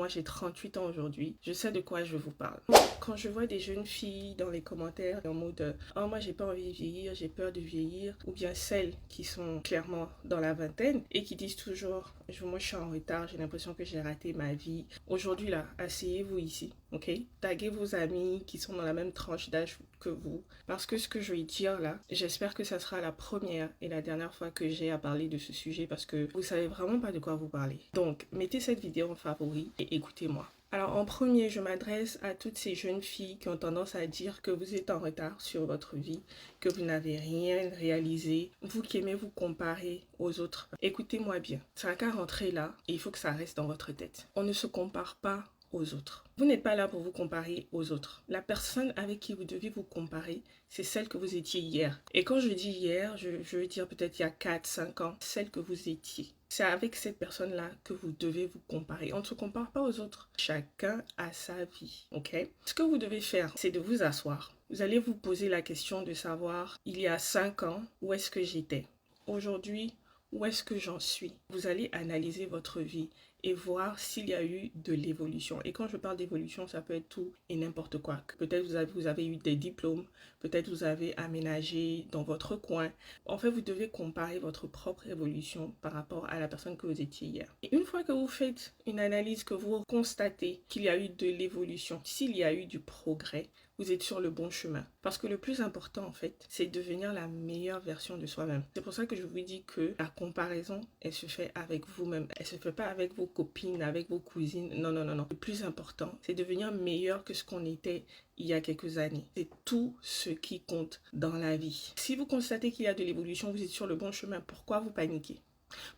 Moi, j'ai 38 ans aujourd'hui. Je sais de quoi je vous parle. Quand je vois des jeunes filles dans les commentaires en mode « Oh, moi, j'ai pas envie de vieillir, j'ai peur de vieillir », ou bien celles qui sont clairement dans la vingtaine et qui disent toujours « Moi, je suis en retard, j'ai l'impression que j'ai raté ma vie ». Aujourd'hui, là, asseyez-vous ici, ok? Taguez vos amis qui sont dans la même tranche d'âge que vous. Parce que ce que je vais dire là, j'espère que ça sera la première et la dernière fois que j'ai à parler de ce sujet parce que vous savez vraiment pas de quoi vous parler. Donc, mettez cette vidéo en favori et écoutez-moi. Alors en premier, je m'adresse à toutes ces jeunes filles qui ont tendance à dire que vous êtes en retard sur votre vie, que vous n'avez rien réalisé, vous qui aimez vous comparer aux autres. Écoutez-moi bien, ça n'a qu'à rentrer là et il faut que ça reste dans votre tête. On ne se compare pas aux autres. Vous n'êtes pas là pour vous comparer aux autres. La personne avec qui vous devez vous comparer, c'est celle que vous étiez hier. Et quand je dis hier, je veux dire peut-être il y a 4-5 ans, celle que vous étiez. C'est avec cette personne-là que vous devez vous comparer. On ne se compare pas aux autres. Chacun a sa vie, ok? Ce que vous devez faire, c'est de vous asseoir. Vous allez vous poser la question de savoir, il y a 5 ans, où est-ce que j'étais? Aujourd'hui, où est-ce que j'en suis? Vous allez analyser votre vie et voir s'il y a eu de l'évolution. Et quand je parle d'évolution, ça peut être tout et n'importe quoi. Peut-être vous avez eu des diplômes, peut-être vous avez aménagé dans votre coin. En fait, vous devez comparer votre propre évolution par rapport à la personne que vous étiez hier. Et une fois que vous faites une analyse, que vous constatez qu'il y a eu de l'évolution, s'il y a eu du progrès, vous êtes sur le bon chemin. Parce que le plus important, en fait, c'est de devenir la meilleure version de soi-même. C'est pour ça que je vous dis que la comparaison, elle se fait avec vous-même. Elle se fait pas avec vos copines, avec vos cousines. Non, non, non, non. Le plus important, c'est de devenir meilleur que ce qu'on était il y a quelques années. C'est tout ce qui compte dans la vie. Si vous constatez qu'il y a de l'évolution, vous êtes sur le bon chemin. Pourquoi vous paniquez?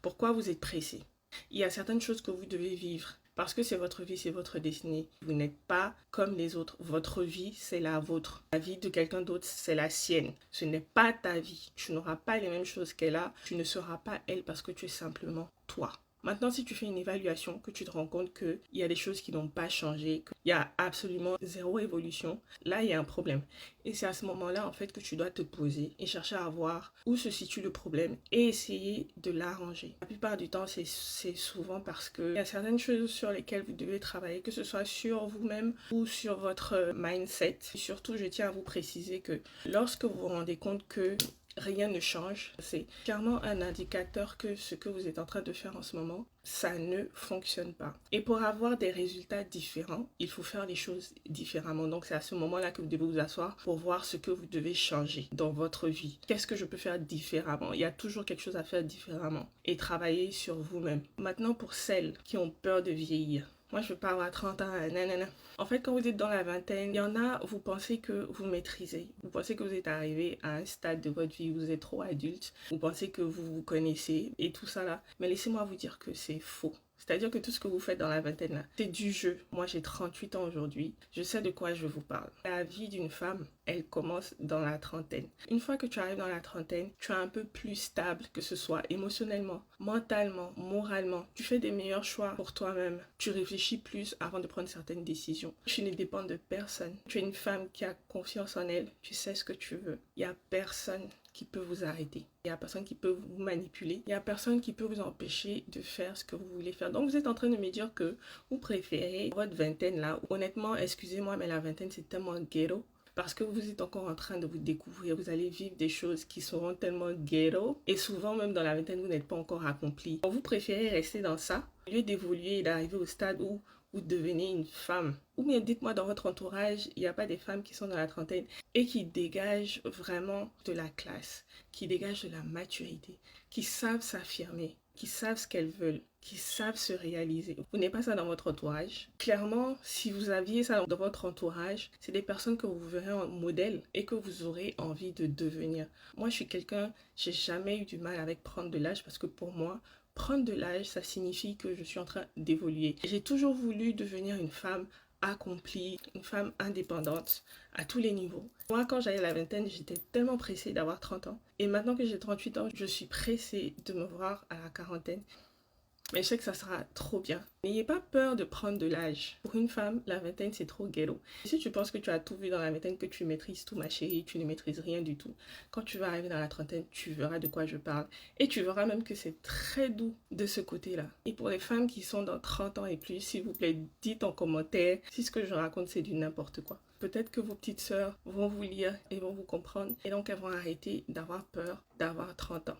Pourquoi vous êtes pressé? Il y a certaines choses que vous devez vivre. Parce que c'est votre vie, c'est votre destinée. Vous n'êtes pas comme les autres. Votre vie, c'est la vôtre. La vie de quelqu'un d'autre, c'est la sienne. Ce n'est pas ta vie. Tu n'auras pas les mêmes choses qu'elle a. Tu ne seras pas elle parce que tu es simplement toi. Maintenant, si tu fais une évaluation, que tu te rends compte qu'il y a des choses qui n'ont pas changé, qu'il y a absolument zéro évolution, là, il y a un problème. Et c'est à ce moment-là, en fait, que tu dois te poser et chercher à voir où se situe le problème et essayer de l'arranger. La plupart du temps, c'est souvent parce qu'il y a certaines choses sur lesquelles vous devez travailler, que ce soit sur vous-même ou sur votre mindset. Et surtout, je tiens à vous préciser que lorsque vous vous rendez compte que rien ne change, c'est clairement un indicateur que ce que vous êtes en train de faire en ce moment, ça ne fonctionne pas. Et pour avoir des résultats différents, il faut faire les choses différemment. Donc c'est à ce moment-là que vous devez vous asseoir pour voir ce que vous devez changer dans votre vie. Qu'est-ce que je peux faire différemment? Il y a toujours quelque chose à faire différemment. Et travailler sur vous-même. Maintenant, pour celles qui ont peur de vieillir. Moi, je veux pas avoir 30 ans, nanana. En fait, quand vous êtes dans la vingtaine, il y en a, vous pensez que vous maîtrisez. Vous pensez que vous êtes arrivé à un stade de votre vie où vous êtes trop adulte. Vous pensez que vous vous connaissez et tout ça là. Mais laissez-moi vous dire que c'est faux. C'est-à-dire que tout ce que vous faites dans la vingtaine là, c'est du jeu. Moi, j'ai 38 ans aujourd'hui. Je sais de quoi je vous parle. La vie d'une femme, elle commence dans la trentaine. Une fois que tu arrives dans la trentaine, tu es un peu plus stable, que ce soit émotionnellement, mentalement, moralement. Tu fais des meilleurs choix pour toi-même. Tu réfléchis plus avant de prendre certaines décisions. Tu ne dépends de personne. Tu es une femme qui a confiance en elle. Tu sais ce que tu veux. Il n'y a personne qui peut vous arrêter. Il n'y a personne qui peut vous manipuler. Il n'y a personne qui peut vous empêcher de faire ce que vous voulez faire. Donc vous êtes en train de me dire que vous préférez votre vingtaine là. Honnêtement, excusez-moi, mais la vingtaine c'est tellement ghetto. Parce que vous êtes encore en train de vous découvrir, vous allez vivre des choses qui seront tellement ghetto. Et souvent, même dans la vingtaine, vous n'êtes pas encore accompli. Donc, vous préférez rester dans ça, au lieu d'évoluer et d'arriver au stade où vous devenez une femme. Ou bien dites-moi, dans votre entourage, il n'y a pas des femmes qui sont dans la trentaine et qui dégagent vraiment de la classe, qui dégagent de la maturité, qui savent s'affirmer, qui savent ce qu'elles veulent, qui savent se réaliser. Vous n'avez pas ça dans votre entourage. Clairement, si vous aviez ça dans votre entourage, c'est des personnes que vous verrez en modèle et que vous aurez envie de devenir. Moi, je suis quelqu'un, j'ai jamais eu du mal avec prendre de l'âge parce que pour moi, prendre de l'âge, ça signifie que je suis en train d'évoluer. J'ai toujours voulu devenir une femme accomplie, une femme indépendante à tous les niveaux. Moi, quand j'avais la vingtaine, j'étais tellement pressée d'avoir 30 ans. Et maintenant que j'ai 38 ans, je suis pressée de me voir à la quarantaine. Mais je sais que ça sera trop bien. N'ayez pas peur de prendre de l'âge. Pour une femme, la vingtaine, c'est trop ghetto. Et si tu penses que tu as tout vu dans la vingtaine, que tu maîtrises tout, ma chérie, tu ne maîtrises rien du tout. Quand tu vas arriver dans la trentaine, tu verras de quoi je parle. Et tu verras même que c'est très doux de ce côté-là. Et pour les femmes qui sont dans 30 ans et plus, s'il vous plaît, dites en commentaire si ce que je raconte, c'est du n'importe quoi. Peut-être que vos petites sœurs vont vous lire et vont vous comprendre. Et donc, elles vont arrêter d'avoir peur d'avoir 30 ans.